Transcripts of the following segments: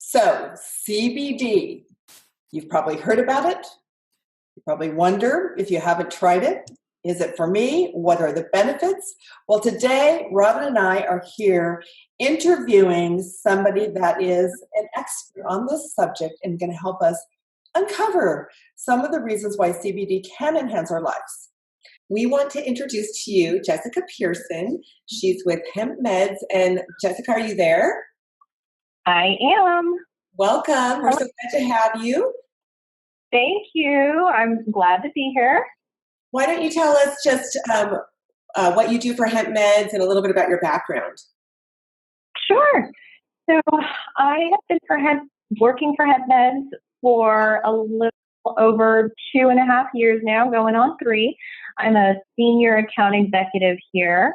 So CBD, you've probably heard about it. You probably wonder if you haven't tried it. Is it for me? What are the benefits? Well, today, Robin and I are here interviewing somebody that is an expert on this subject and going to help us uncover some of the reasons why CBD can enhance our lives. We want to introduce to you Jessica Pearson. She's with Hemp Meds. And Jessica, are you there? I am. Welcome. We're so glad to have you. Thank you. I'm glad to be here. Why don't you tell us just what you do for Hemp Meds and a little bit about your background? Sure. So I have been working for Hemp Meds for a little over 2.5 years now, going on 3. I'm a senior account executive here.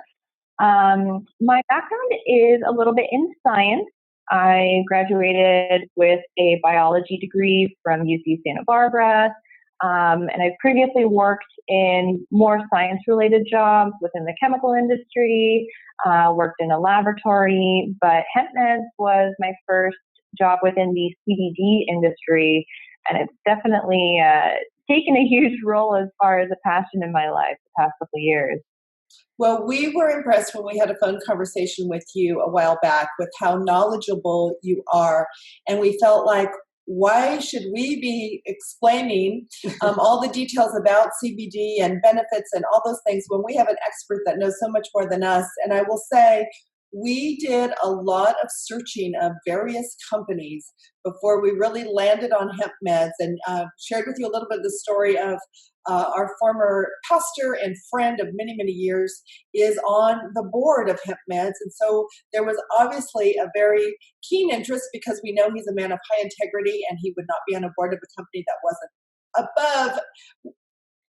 My background is a little bit in science. I graduated with a biology degree from UC Santa Barbara, and I previously worked in more science-related jobs within the chemical industry, worked in a laboratory, but Hemp Meds was my first job within the CBD industry, and it's definitely taken a huge role as far as a passion in my life the past couple of years. Well, we were impressed when we had a phone conversation with you a while back with how knowledgeable you are. And we felt like, why should we be explaining all the details about CBD and benefits and all those things when we have an expert that knows so much more than us? And I will say, we did a lot of searching of various companies before we really landed on Hemp Meds, and shared with you a little bit of the story of our former pastor and friend of many, many years is on the board of Hemp Meds. And so there was obviously a very keen interest because we know he's a man of high integrity and he would not be on a board of a company that wasn't above,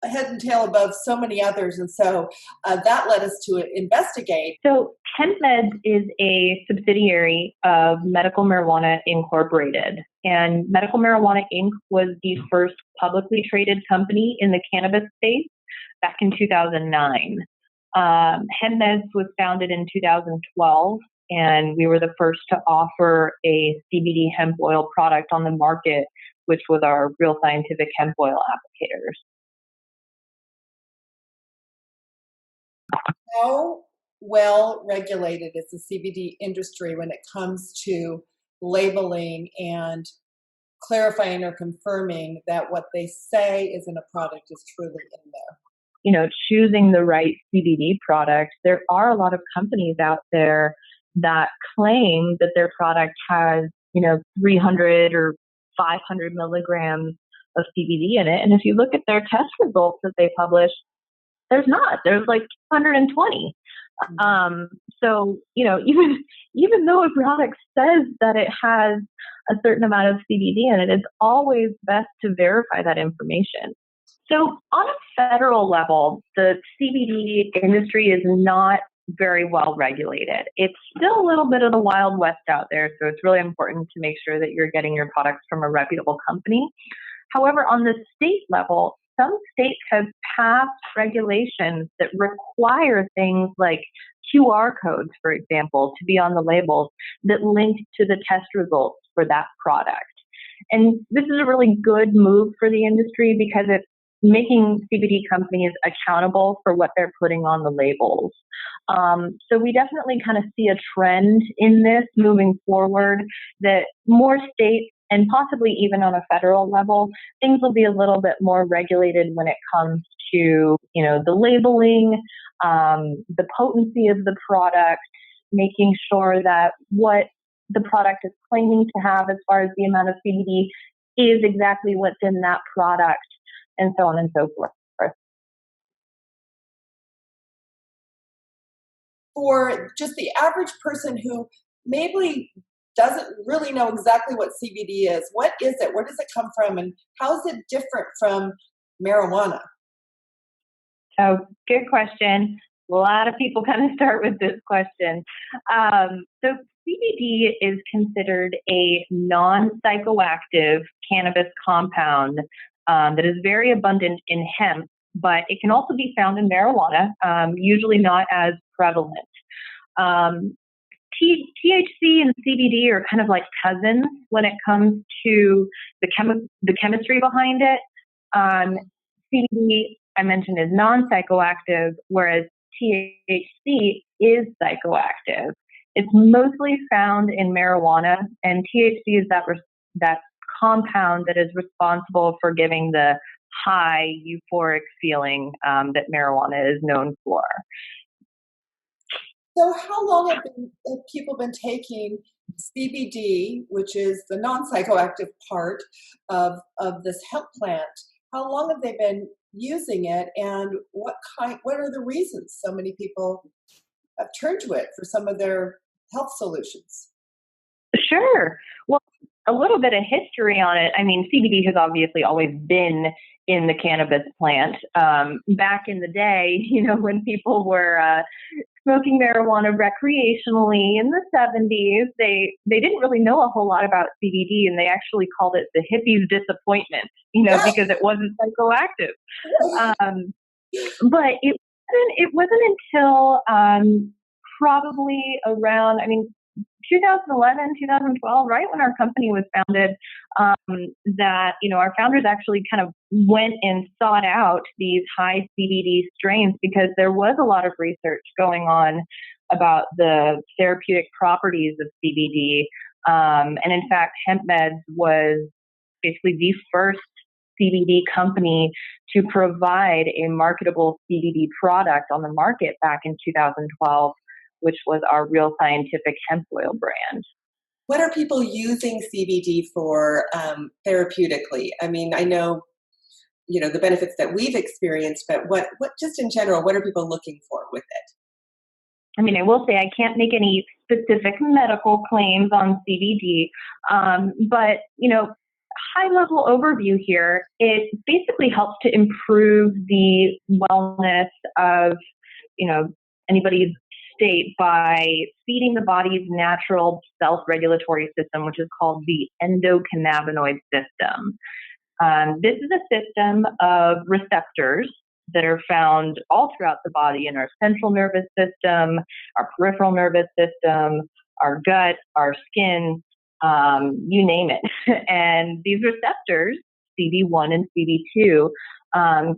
head and tail above so many others. And so that led us to investigate. So Hemp Meds is a subsidiary of Medical Marijuana Incorporated. And Medical Marijuana Inc. was the first publicly traded company in the cannabis space back in 2009. Hemp Meds was founded in 2012, and we were the first to offer a CBD hemp oil product on the market, which was our Real Scientific Hemp Oil Applicators. How well regulated is the CBD industry when it comes to labeling and clarifying or confirming that what they say is in a product is truly in there? You know, choosing the right CBD product. There are a lot of companies out there that claim that their product has, 300 or 500 milligrams of CBD in it. And if you look at their test results that they publish, there's not. There's like 120. So, even though a product says that it has a certain amount of CBD in it, it's always best to verify that information. So on a federal level, the CBD industry is not very well regulated. It's still a little bit of the Wild West out there, so it's really important to make sure that you're getting your products from a reputable company. However, on the state level, some states have passed regulations that require things like QR codes, for example, to be on the labels that link to the test results for that product. And this is a really good move for the industry because it's making CBD companies accountable for what they're putting on the labels. So we definitely kind of see a trend in this moving forward that more states, and possibly even on a federal level, things will be a little bit more regulated when it comes to, the labeling, the potency of the product, making sure that what the product is claiming to have as far as the amount of CBD is exactly what's in that product, and so on and so forth. For just the average person who maybe doesn't really know exactly what CBD is, what is it? Where does it come from? And how is it different from marijuana? Oh, good question. A lot of people kind of start with this question. So CBD is considered a non-psychoactive cannabis compound that is very abundant in hemp, but it can also be found in marijuana, usually not as prevalent. THC and CBD are kind of like cousins when it comes to the chemistry behind it. CBD, I mentioned, is non-psychoactive, whereas THC is psychoactive. It's mostly found in marijuana, and THC is that compound that is responsible for giving the high euphoric feeling that marijuana is known for. So how long have people been taking CBD, which is the non-psychoactive part of this hemp plant? How long have they been using it, and what are the reasons so many people have turned to it for some of their health solutions? Sure. Well, a little bit of history on it. I mean, CBD has obviously always been in the cannabis plant. Back in the day, when people were smoking marijuana recreationally in the 70s, they didn't really know a whole lot about CBD, and they actually called it the hippie's disappointment, because it wasn't psychoactive. But it wasn't until probably around, 2011, 2012, right when our company was founded, that, our founders actually kind of went and sought out these high CBD strains because there was a lot of research going on about the therapeutic properties of CBD. And in fact, Hemp Meds was basically the first CBD company to provide a marketable CBD product on the market back in 2012, which was our Real Scientific hemp oil brand. What are people using CBD for therapeutically? I mean, I know, the benefits that we've experienced, but what just in general, what are people looking for with it? I mean, I will say I can't make any specific medical claims on CBD, but, high-level overview here, it basically helps to improve the wellness of, anybody's state by feeding the body's natural self-regulatory system, which is called the endocannabinoid system. This is a system of receptors that are found all throughout the body in our central nervous system, our peripheral nervous system, our gut, our skin, you name it. And these receptors, CB1 and CB2,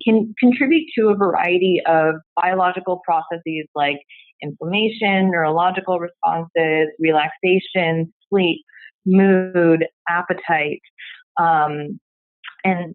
can contribute to a variety of biological processes like inflammation, neurological responses, relaxation, sleep, mood, appetite. And,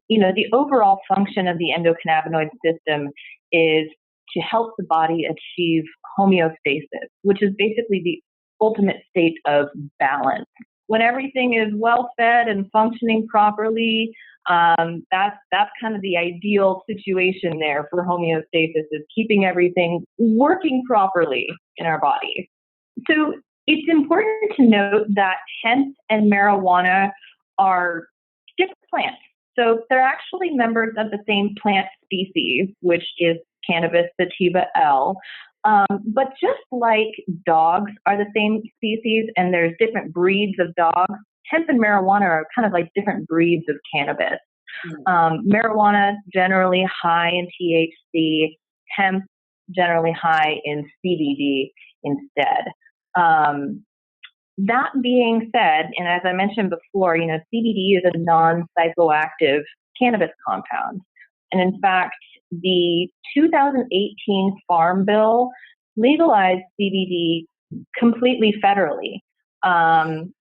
the overall function of the endocannabinoid system is to help the body achieve homeostasis, which is basically the ultimate state of balance. When everything is well fed and functioning properly, that's kind of the ideal situation there for homeostasis, is keeping everything working properly in our body. So it's important to note that hemp and marijuana are different plants. So they're actually members of the same plant species, which is Cannabis sativa L. But just like dogs are the same species and there's different breeds of dogs, hemp and marijuana are kind of like different breeds of cannabis. Marijuana generally high in THC, hemp generally high in CBD instead. That being said, and as I mentioned before, CBD is a non-psychoactive cannabis compound. And in fact, the 2018 Farm Bill legalized CBD completely federally.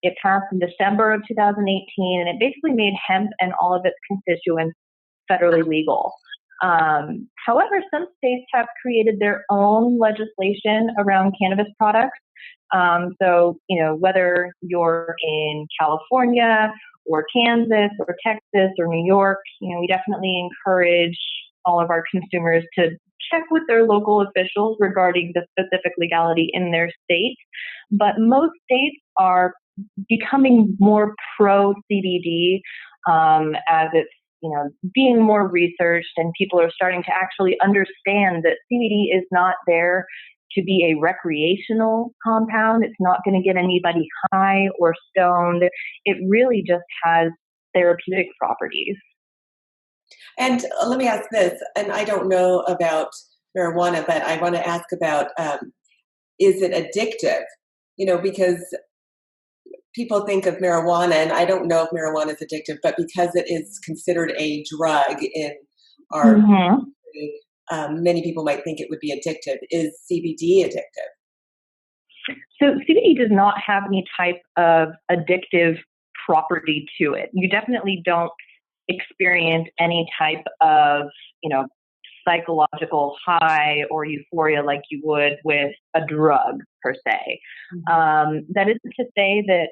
It passed in December of 2018, and it basically made hemp and all of its constituents federally legal. However, some states have created their own legislation around cannabis products. So, whether you're in California or Kansas or Texas or New York, we definitely encourage all of our consumers to check with their local officials regarding the specific legality in their state. But most states are becoming more pro CBD as it's being more researched, and people are starting to actually understand that CBD is not there to be a recreational compound. It's not going to get anybody high or stoned. It really just has therapeutic properties. And let me ask this, and I don't know about marijuana, but I want to ask about, is it addictive? because people think of marijuana, and I don't know if marijuana is addictive, but because it is considered a drug in our country, many people might think it would be addictive. Is CBD addictive? So CBD does not have any type of addictive property to it. You definitely don't experience any type of, psychological high or euphoria like you would with a drug per se. That isn't to say that,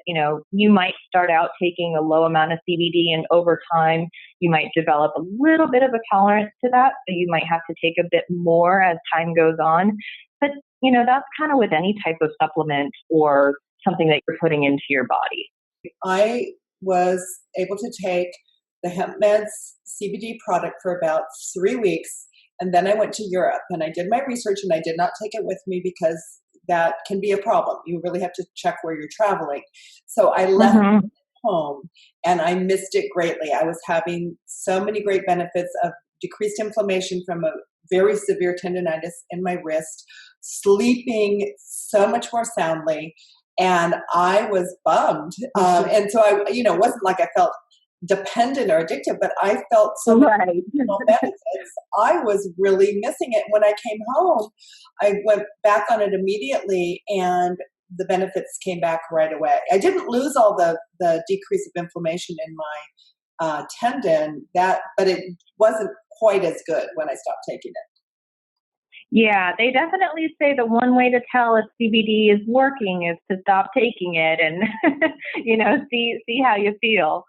you might start out taking a low amount of CBD and over time you might develop a little bit of a tolerance to that. So you might have to take a bit more as time goes on. But, that's kind of with any type of supplement or something that you're putting into your body. I was able to take the Hemp Meds CBD product for about 3 weeks. And then I went to Europe and I did my research, and I did not take it with me because that can be a problem. You really have to check where you're traveling. So I left it home and I missed it greatly. I was having so many great benefits of decreased inflammation from a very severe tendonitis in my wrist, sleeping so much more soundly, and I was bummed. And so I, it wasn't like I felt dependent or addictive, but I felt so many benefits. I was really missing it. When I came home, I went back on it immediately, and the benefits came back right away. I didn't lose all the decrease of inflammation in my tendon, but it wasn't quite as good when I stopped taking it. Yeah, they definitely say the one way to tell if CBD is working is to stop taking it and, see how you feel.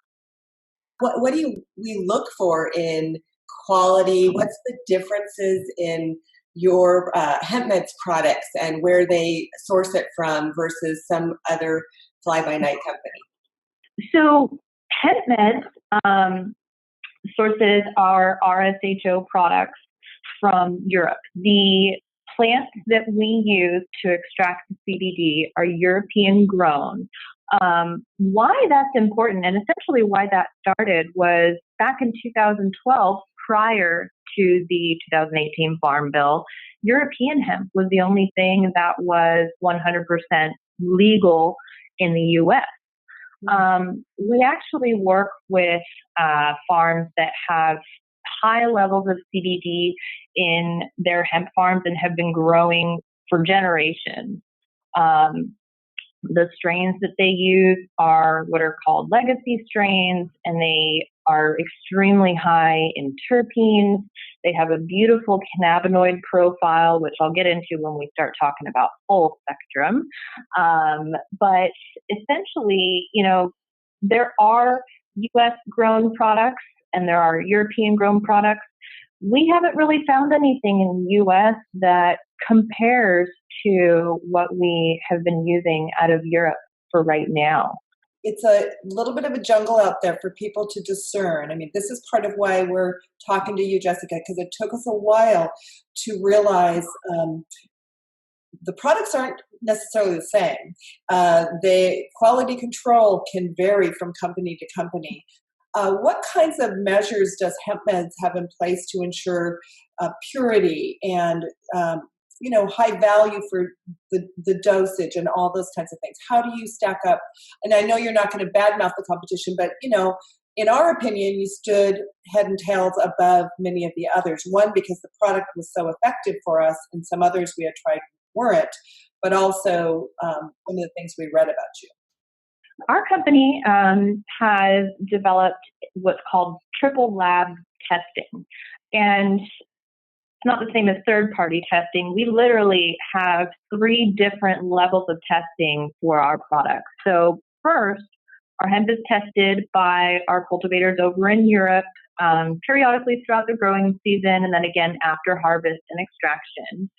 What do we look for in quality? What's the differences in your Hemp Meds products and where they source it from versus some other fly-by-night company? So Hemp Meds sources our RSHO products from Europe. The plants that we use to extract the CBD are European grown. Why that's important, and essentially why that started, was back in 2012, prior to the 2018 Farm Bill, European hemp was the only thing that was 100% legal in the U.S. We actually work with farms that have high levels of CBD in their hemp farms and have been growing for generations. The strains that they use are what are called legacy strains, and they are extremely high in terpenes. They have a beautiful cannabinoid profile, which I'll get into when we start talking about full spectrum. But essentially, there are U.S. grown products and there are European grown products. We haven't really found anything in the U.S. that compares to what we have been using out of Europe for right now. It's a little bit of a jungle out there for people to discern. I mean, this is part of why we're talking to you, Jessica, because it took us a while to realize the products aren't necessarily the same. The quality control can vary from company to company. What kinds of measures does Hemp Meds have in place to ensure purity and high value for the dosage and all those kinds of things? How do you stack up? And I know you're not going to badmouth the competition, but in our opinion, you stood head and tails above many of the others. One, because the product was so effective for us, and some others we had tried weren't, but also one of the things we read about you. Our company has developed what's called triple lab testing. And it's not the same as third-party testing. We literally have 3 different levels of testing for our products. So first, our hemp is tested by our cultivators over in Europe periodically throughout the growing season, and then again after harvest and extraction.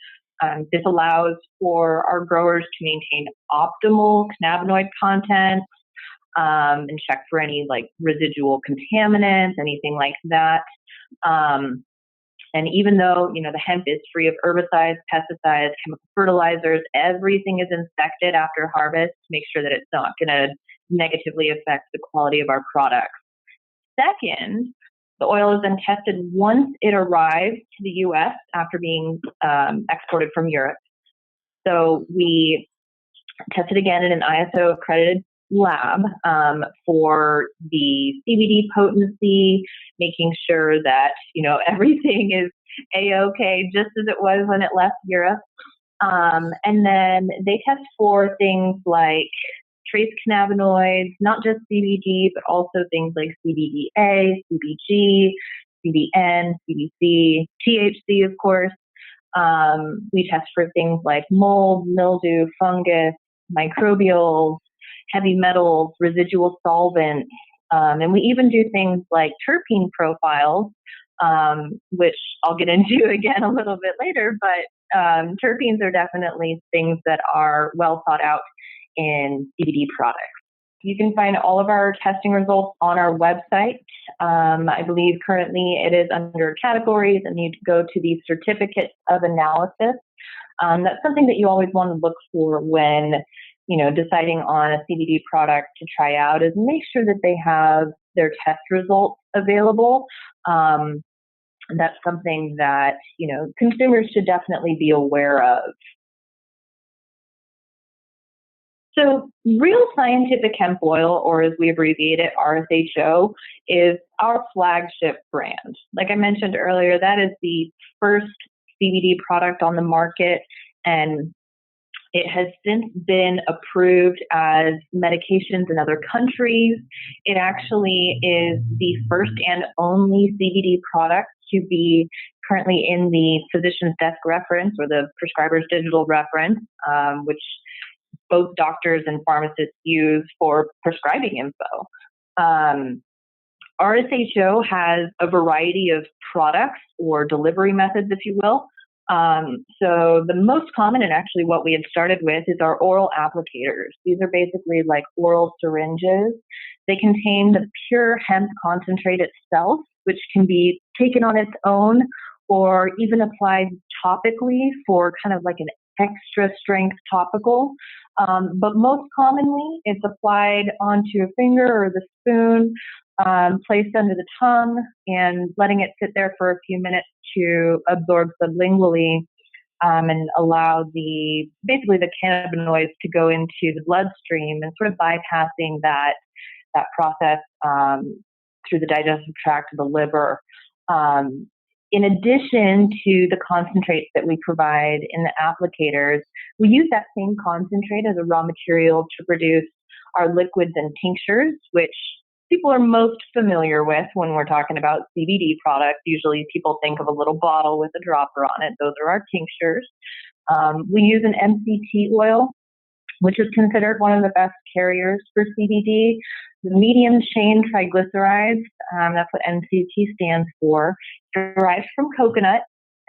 This allows for our growers to maintain optimal cannabinoid content and check for any residual contaminants, anything like that. And even though, the hemp is free of herbicides, pesticides, chemical fertilizers, everything is inspected after harvest to make sure that it's not going to negatively affect the quality of our products. Second, the oil is then tested once it arrives to the U.S. after being exported from Europe. So we tested again in an ISO accredited lab for the CBD potency, making sure that, everything is A-OK, just as it was when it left Europe. And then they test for things like trace cannabinoids, not just CBD, but also things like CBDA, CBG, CBN, CBC, THC, of course. We test for things like mold, mildew, fungus, microbials, heavy metals, residual solvents, and we even do things like terpene profiles, which I'll get into again a little bit later, but terpenes are definitely things that are well thought out in CBD products. You can find all of our testing results on our website. I believe currently it is under categories, and you go to the certificate of analysis. That's something that you always want to look for when, deciding on a CBD product to try out, is make sure that they have their test results available. That's something that, consumers should definitely be aware of. So Real Scientific Hemp Oil, or as we abbreviate it, RSHO, is our flagship brand. Like I mentioned earlier, that is the first CBD product on the market, and it has since been approved as medications in other countries. It actually is the first and only CBD product to be currently in the physician's desk reference, or the prescriber's digital reference, which both doctors and pharmacists use for prescribing info. RSHO has a variety of products or delivery methods, if you will. So the most common, and actually what we had started with, is our oral applicators. These are basically like oral syringes. They contain the pure hemp concentrate itself, which can be taken on its own or even applied topically for kind of like an extra strength topical. But most commonly, it's applied onto a finger or the spoon, placed under the tongue, and letting it sit there for a few minutes to absorb sublingually, and allow basically the cannabinoids to go into the bloodstream, and sort of bypassing that process through the digestive tract to the liver. In addition to the concentrates that we provide in the applicators, we use that same concentrate as a raw material to produce our liquids and tinctures, which people are most familiar with when we're talking about CBD products. Usually people think of a little bottle with a dropper on it. Those are our tinctures. We use an MCT oil, which is considered one of the best carriers for CBD. The medium chain triglycerides, that's what MCT stands for, derived from coconut,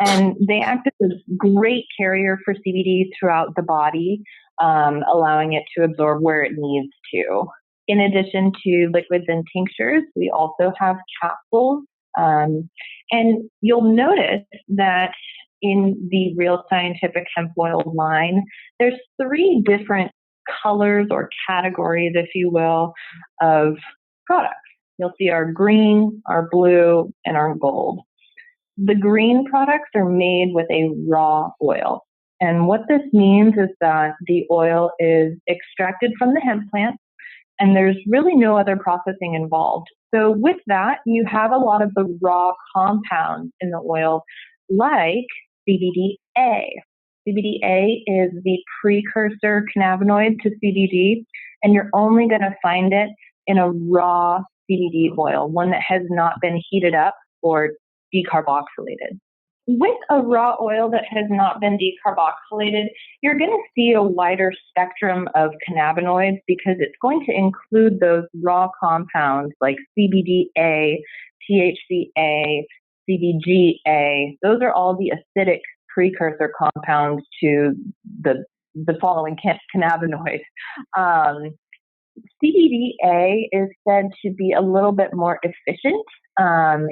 and they act as a great carrier for CBD throughout the body, allowing it to absorb where it needs to. In addition to liquids and tinctures, we also have capsules, and you'll notice that in the Real Scientific Hemp Oil line, there's 3 different colors or categories, if you will, of products. You'll see our green, our blue, and our gold. The green products are made with a raw oil. And what this means is that the oil is extracted from the hemp plant, and there's really no other processing involved. So with that, you have a lot of the raw compounds in the oil, like CBDA. CBDA is the precursor cannabinoid to CBD, and you're only going to find it in a raw CBD oil, one that has not been heated up or decarboxylated. With a raw oil that has not been decarboxylated, you're going to see a wider spectrum of cannabinoids because it's going to include those raw compounds like CBDA, THCA, CBGA. Those are all the acidic precursor compounds to the following cannabinoids. CBDA is said to be a little bit more efficient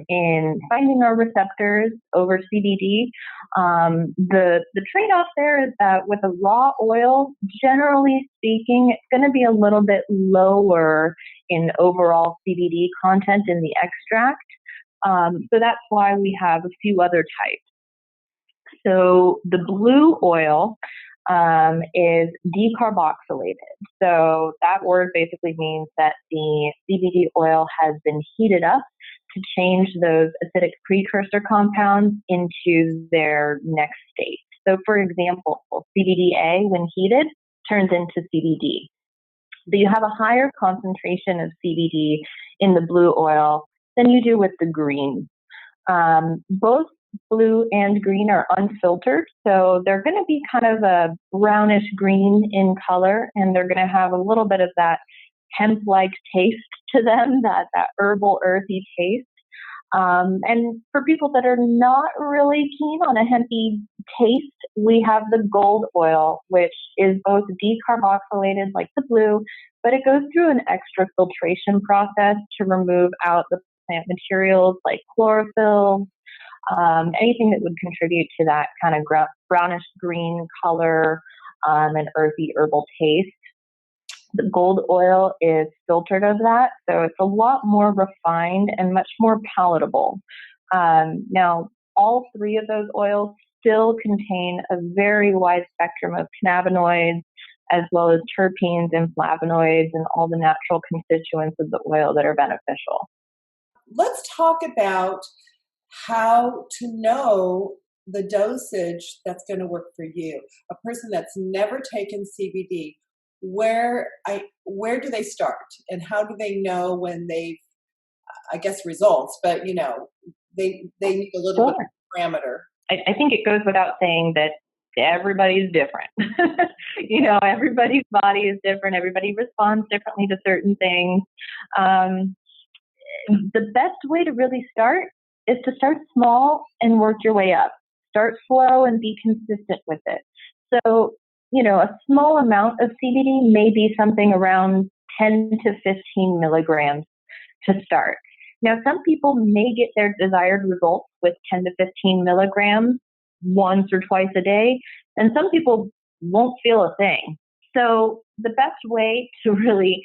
in finding our receptors over CBD. The trade-off there is that with a raw oil, generally speaking, it's going to be a little bit lower in overall CBD content in the extract. So that's why we have a few other types. So the blue oil is decarboxalated. So that word basically means that the CBD oil has been heated up to change those acidic precursor compounds into their next state. So for example, CBDA, when heated, turns into CBD. But you have a higher concentration of CBD in the blue oil than you do with the green. Both blue and green are unfiltered, so they're going to be kind of a brownish green in color, and they're going to have a little bit of that hemp-like taste to them, that herbal, earthy taste. And for people that are not really keen on a hempy taste, we have the gold oil, which is both decarboxylated like the blue, but it goes through an extra filtration process to remove out the plant materials like chlorophyll, anything that would contribute to that kind of brownish green color and earthy herbal taste. The gold oil is filtered of that, so it's a lot more refined and much more palatable. Now, all three of those oils still contain a very wide spectrum of cannabinoids, as well as terpenes and flavonoids and all the natural constituents of the oil that are beneficial. Let's talk about how to know the dosage that's going to work for you. A person that's never taken CBD, where do they start, and how do they know when they've, I guess, results, but you know, they need a little bit of parameter. I think it goes without saying that everybody's different. You know, everybody's body is different. Everybody responds differently to certain things. The best way to really start is to start small and work your way up. Start slow and be consistent with it. So, you know, a small amount of CBD may be something around 10 to 15 milligrams to start. Now, some people may get their desired results with 10 to 15 milligrams once or twice a day, and some people won't feel a thing. So the best way to really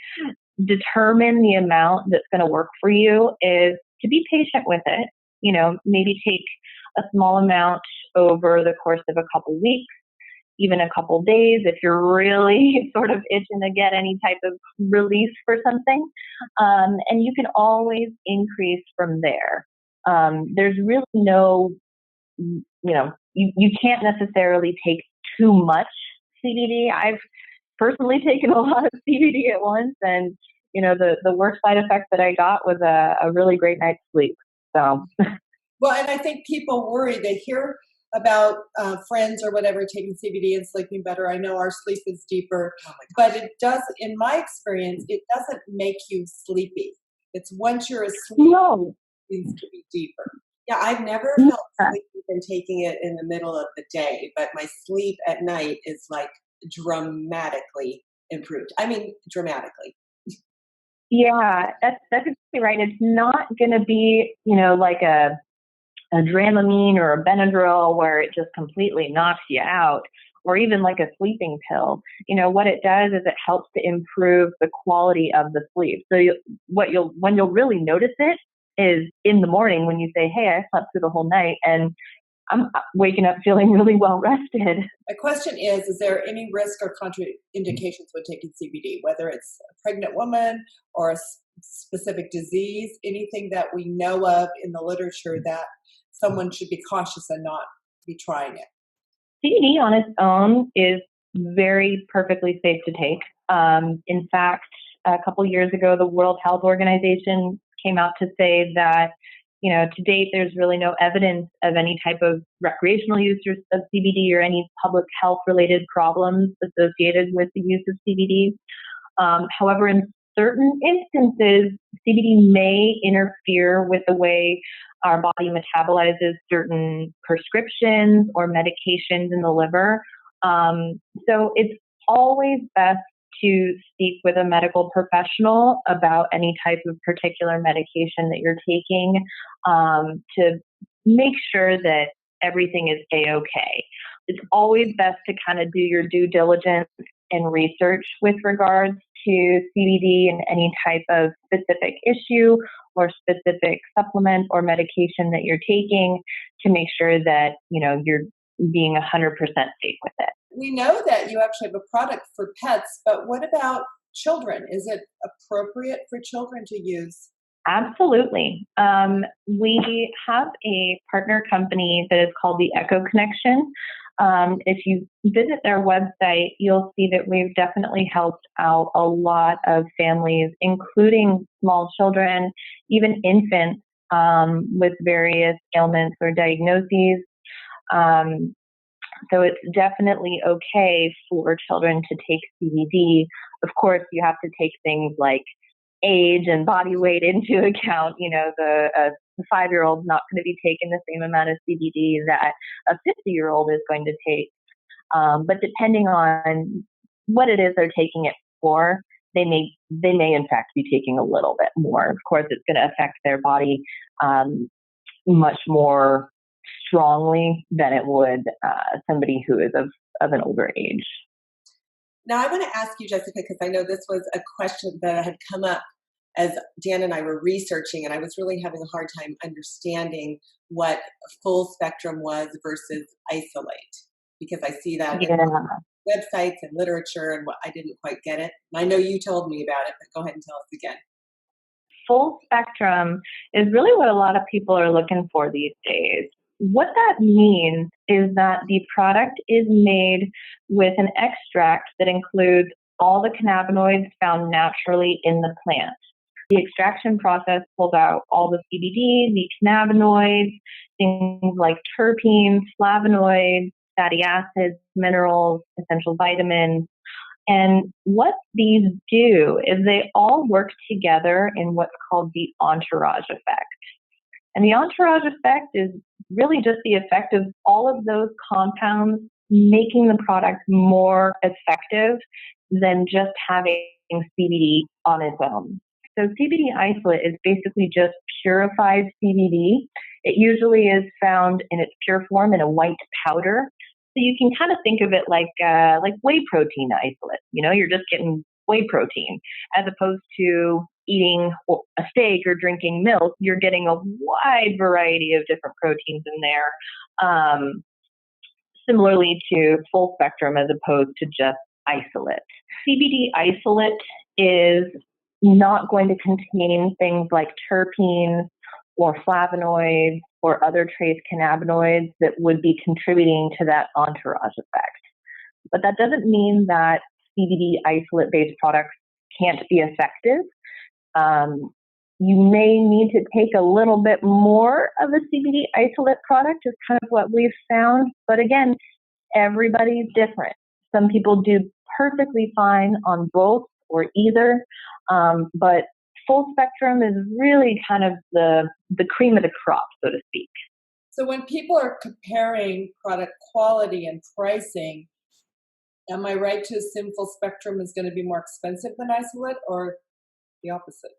determine the amount that's going to work for you is to be patient with it. You know, maybe take a small amount over the course of a couple weeks, even a couple days, if you're really sort of itching to get any type of release for something. And you can always increase from there. There's really no, you know, you can't necessarily take too much CBD. I've personally taken a lot of CBD at once, and, you know, the worst side effect that I got was a really great night's sleep. So. Well, and I think people worry. They hear about friends or whatever taking CBD and sleeping better. I know our sleep is deeper, but it does, in my experience, it doesn't make you sleepy. It's once you're asleep, it needs to be deeper. Yeah, I've never felt sleepy from taking it in the middle of the day, but my sleep at night is like dramatically improved. I mean, dramatically. Yeah, that's exactly right. It's not going to be, you know, like a Dramamine or a Benadryl where it just completely knocks you out, or even like a sleeping pill. You know, what it does is it helps to improve the quality of the sleep. So when you'll really notice it is in the morning when you say, hey, I slept through the whole night and I'm waking up feeling really well rested. My question is there any risk or contraindications with taking CBD, whether it's a pregnant woman or a specific disease, anything that we know of in the literature that someone should be cautious and not be trying it? CBD on its own is very perfectly safe to take. In fact, a couple years ago, the World Health Organization came out to say that, you know, to date, there's really no evidence of any type of recreational use of CBD or any public health related problems associated with the use of CBD. However, in certain instances, CBD may interfere with the way our body metabolizes certain prescriptions or medications in the liver. So it's always best to speak with a medical professional about any type of particular medication that you're taking to make sure that everything is A-okay. It's always best to kind of do your due diligence and research with regards to CBD and any type of specific issue or specific supplement or medication that you're taking to make sure that, you know, you're being 100% safe with it. We know that you actually have a product for pets, but what about children? Is it appropriate for children to use? Absolutely. We have a partner company that is called the Echo Connection. If you visit their website, you'll see that we've definitely helped out a lot of families, including small children, even infants with various ailments or diagnoses. So it's definitely okay for children to take CBD. Of course, you have to take things like age and body weight into account. You know, the 5-year-old's not going to be taking the same amount of CBD that a 50-year-old is going to take. But depending on what it is they're taking it for, they may in fact be taking a little bit more. Of course, it's going to affect their body much more strongly than it would somebody who is of an older age. Now, I want to ask you, Jessica, because I know this was a question that had come up as Dan and I were researching, and I was really having a hard time understanding what full spectrum was versus isolate, because I see that in websites and literature, and I didn't quite get it. And I know you told me about it, but go ahead and tell us again. Full spectrum is really what a lot of people are looking for these days. What that means is that the product is made with an extract that includes all the cannabinoids found naturally in the plant. The extraction process pulls out all the CBD, the cannabinoids, things like terpenes, flavonoids, fatty acids, minerals, essential vitamins. And what these do is they all work together in what's called the entourage effect. And the entourage effect is really just the effect of all of those compounds making the product more effective than just having CBD on its own. So CBD isolate is basically just purified CBD. It usually is found in its pure form in a white powder. So you can kind of think of it like whey protein isolate. You know, you're just getting whey protein as opposed to eating a steak or drinking milk. You're getting a wide variety of different proteins in there. Similarly to full spectrum as opposed to just isolate. CBD isolate is not going to contain things like terpenes or flavonoids or other trace cannabinoids that would be contributing to that entourage effect. But that doesn't mean that CBD isolate-based products can't be effective. You may need to take a little bit more of a CBD isolate product is kind of what we've found. But again, everybody's different. Some people do perfectly fine on both or either. But full spectrum is really kind of the cream of the crop, so to speak. So when people are comparing product quality and pricing, am I right to assume full spectrum is going to be more expensive than isolate, or the opposite?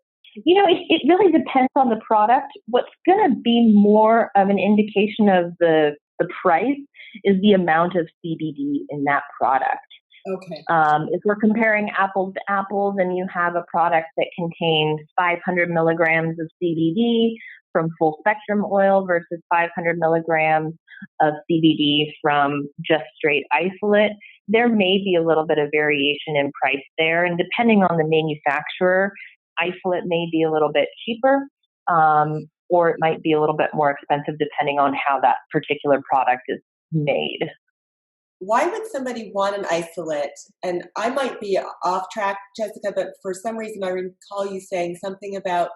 You know, it really depends on the product. What's going to be more of an indication of the price is the amount of CBD in that product. Okay. If we're comparing apples to apples and you have a product that contains 500 milligrams of CBD from full spectrum oil versus 500 milligrams of CBD from just straight isolate, there may be a little bit of variation in price there. And depending on the manufacturer, isolate may be a little bit cheaper, or it might be a little bit more expensive depending on how that particular product is made. Why would somebody want an isolate? And I might be off track, Jessica, but for some reason I recall you saying something about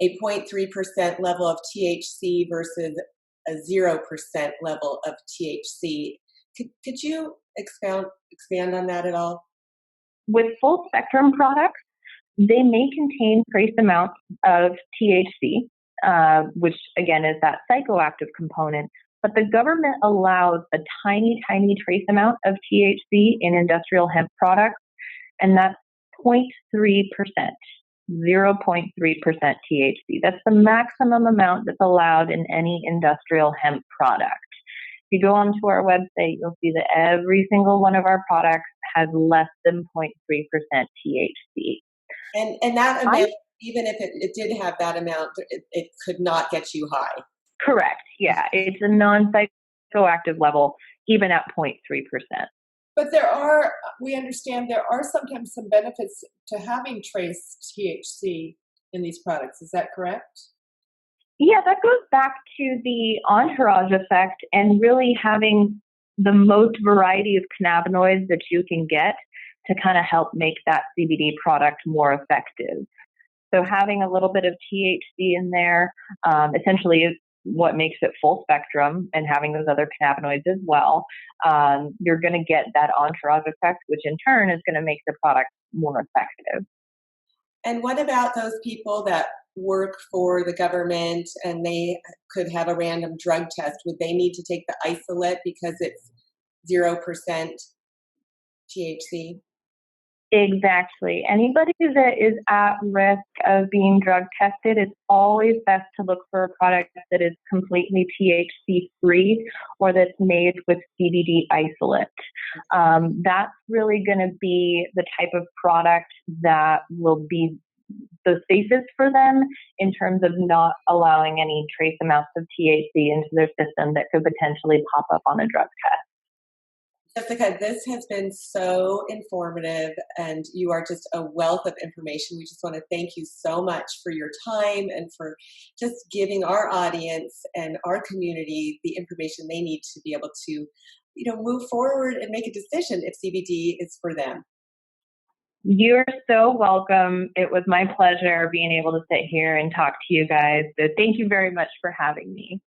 a 0.3% level of THC versus a 0% level of THC. Could you expand on that at all? With full spectrum products, they may contain trace amounts of THC, which again is that psychoactive component, but the government allows a tiny, tiny trace amount of THC in industrial hemp products, and that's 0.3%, 0.3% THC. That's the maximum amount that's allowed in any industrial hemp product. If you go onto our website, you'll see that every single one of our products has less than 0.3% THC. And that amount, even if it did have that amount, it could not get you high. Correct. Yeah. It's a non-psychoactive level. even at 0.3%. But we understand there are sometimes some benefits to having trace THC in these products. Is that correct? Yeah, that goes back to the entourage effect and really having the most variety of cannabinoids that you can get to kind of help make that CBD product more effective. So having a little bit of THC in there essentially is what makes it full spectrum, and having those other cannabinoids as well. You're going to get that entourage effect, which in turn is going to make the product more effective. And what about those people that work for the government and they could have a random drug test? Would they need to take the isolate because it's 0% THC? Exactly. Anybody that is at risk of being drug tested, it's always best to look for a product that is completely THC free or that's made with CBD isolate. That's really going to be the type of product that will be the safest for them in terms of not allowing any trace amounts of THC into their system that could potentially pop up on a drug test. Jessica, this has been so informative, and you are just a wealth of information. We just want to thank you so much for your time and for just giving our audience and our community the information they need to be able to, move forward and make a decision if CBD is for them. You're so welcome. It was my pleasure being able to sit here and talk to you guys. So thank you very much for having me.